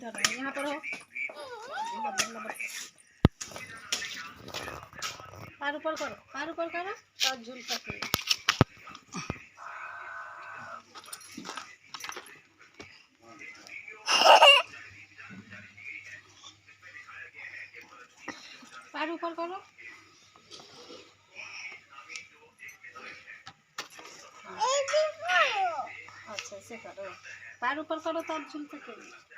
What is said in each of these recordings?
इधर है, यहाँ पर हो। पैर ऊपर करो, पैर ऊपर करो और झूल सकते। पैर ऊपर करो। अच्छा ऐसे करो, पैर ऊपर करो तो आप झूल सकेंगे।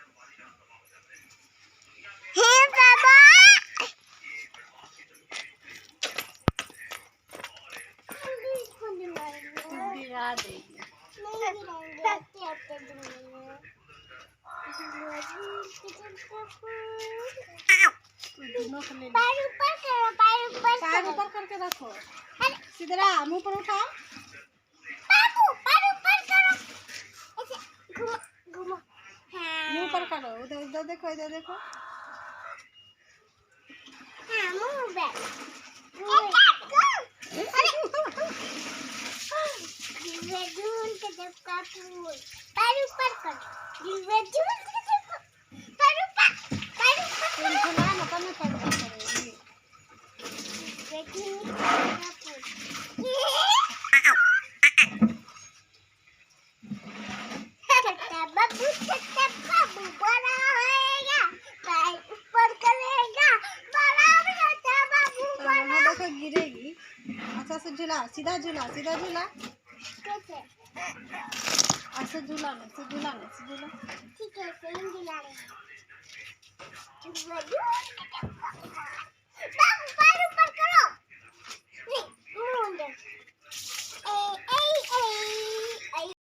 गिरा देगी। पैर ऊपर करके रखो। सीधरा मुंह पर उठाओ। मुंह पर करो, उधर उधर देखो, इधर देखो। गिरेगी। अच्छा से झूला, सीधा झूला, सीधा झूला। ऐसे झूला नहीं, ऐसे झूला नहीं, ऐसे झूला। ठीक है, सही झूला नहीं। पैर ऊपर करो। नहीं, मुंह अंदर। ए ए ए